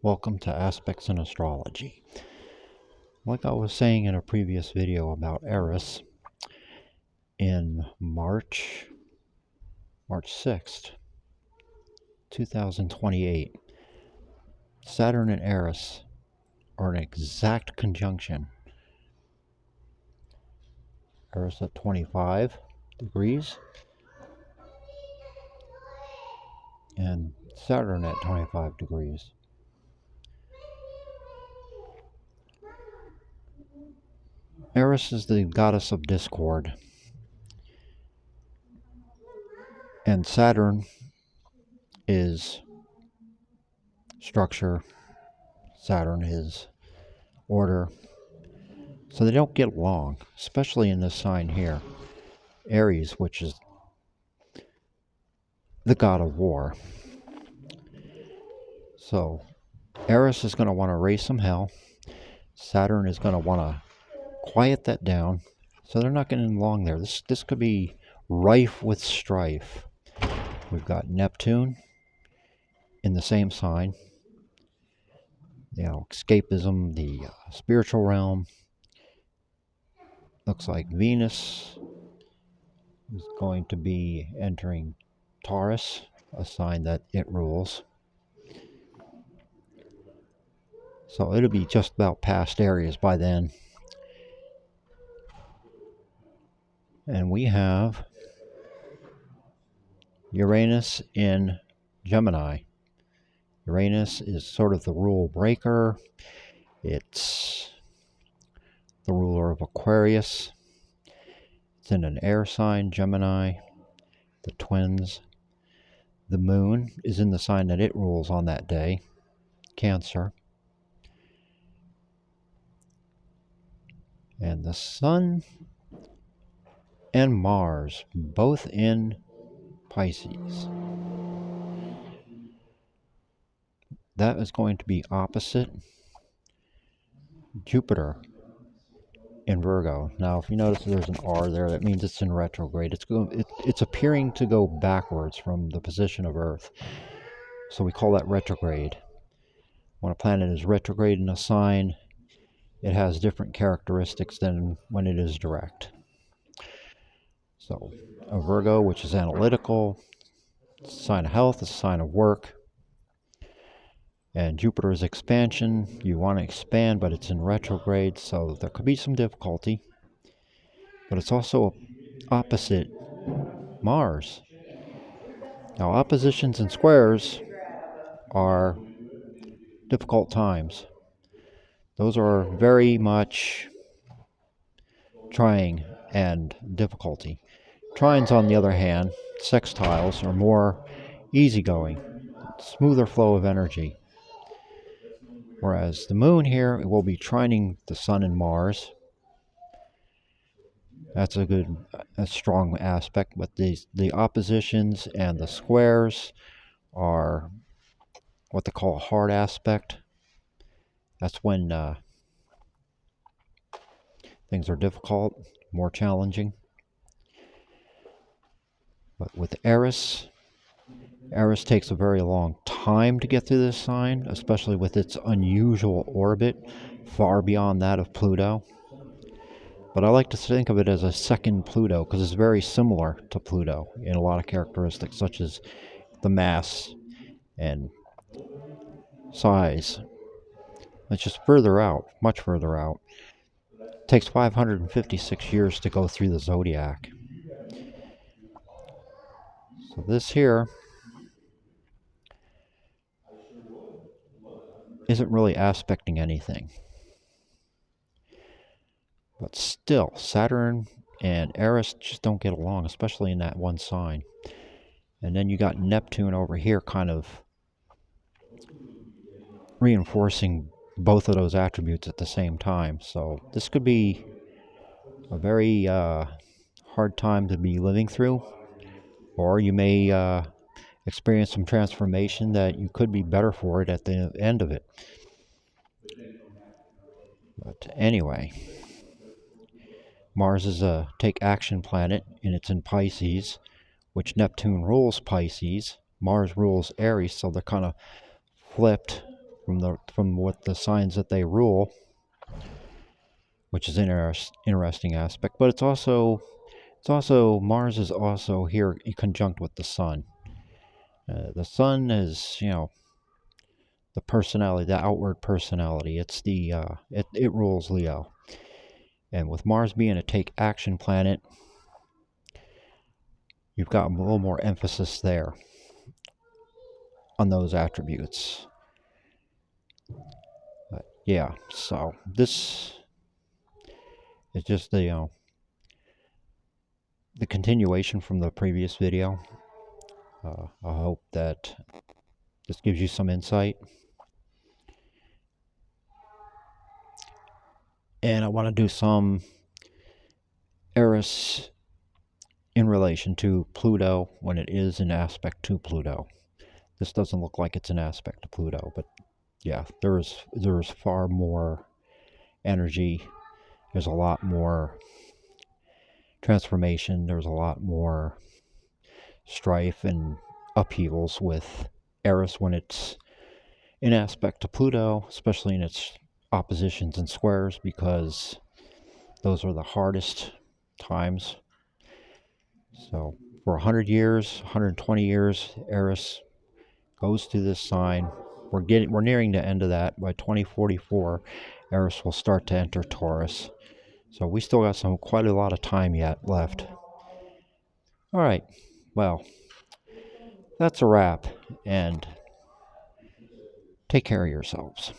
Welcome to Aspects in Astrology. Like I was saying in a previous video about Eris, in March 6th, 2028, Saturn and Eris are in exact conjunction. Eris at 25 degrees and Saturn at 25 degrees. Eris is the goddess of discord, and Saturn is structure. Saturn is order. So they don't get along, especially in this sign here, Aries, which is the god of war. So Eris is going to want to raise some hell. Saturn is going to want to quiet that down. So they're not getting along there. This could be rife with strife. We've got Neptune in the same sign. Escapism, the spiritual realm. Looks like Venus is going to be entering Taurus, a sign that it rules. So it'll be just about past Aries by then. And we have Uranus in Gemini. Uranus is sort of the rule breaker. It's the ruler of Aquarius. It's in an air sign, Gemini, the twins. The moon is in the sign that it rules on that day, Cancer. And the sun and Mars, both in Pisces. That is going to be opposite Jupiter in Virgo. Now, if you notice there's an R there, that means it's in retrograde. It's appearing to go backwards from the position of Earth. So we call that retrograde. When a planet is retrograde in a sign, it has different characteristics than when it is direct. So a Virgo, which is analytical, it's a sign of health, it's a sign of work. And Jupiter is expansion. You want to expand, but it's in retrograde, so there could be some difficulty. But it's also opposite Mars. Now, oppositions and squares are difficult times. Those are very much trying and difficulty. Trines, on the other hand, sextiles, are more easygoing, smoother flow of energy. Whereas the moon here will be trining the sun and Mars. That's a strong aspect, but the oppositions and the squares are what they call a hard aspect. That's when things are difficult, more challenging. But with Eris takes a very long time to get through this sign, especially with its unusual orbit, far beyond that of Pluto. But I like to think of it as a second Pluto, because it's very similar to Pluto in a lot of characteristics, such as the mass and size. It's just further out, much further out. It takes 556 years to go through the zodiac. So this here isn't really aspecting anything. But still, Saturn and Eris just don't get along, especially in that one sign. And then you got Neptune over here kind of reinforcing both of those attributes at the same time. So this could be a very hard time to be living through. Or you may experience some transformation that you could be better for it at the end of it. But anyway, Mars is a take action planet, and it's in Pisces, which Neptune rules Pisces. Mars rules Aries, so they're kind of flipped from what the signs that they rule, which is an interesting aspect. But it's also Mars is also here conjunct with the Sun. The Sun is, the personality, the outward personality. It's the it rules Leo, and with Mars being a take action planet, you've got a little more emphasis there on those attributes. But yeah, so this is just the continuation from the previous video. I hope that this gives you some insight. And I want to do some Eris in relation to Pluto when it is an aspect to Pluto. This doesn't look like it's an aspect to Pluto, but yeah, there's far more energy. There's a lot more transformation. There's a lot more strife and upheavals with Eris when it's in aspect to Pluto, especially in its oppositions and squares, because those are the hardest times. So for 100 years, 120 years, Eris goes to this sign. We're nearing the end of that. By 2044, Eris will start to enter Taurus. So we still got quite a lot of time yet left. All right, well, that's a wrap, and take care of yourselves.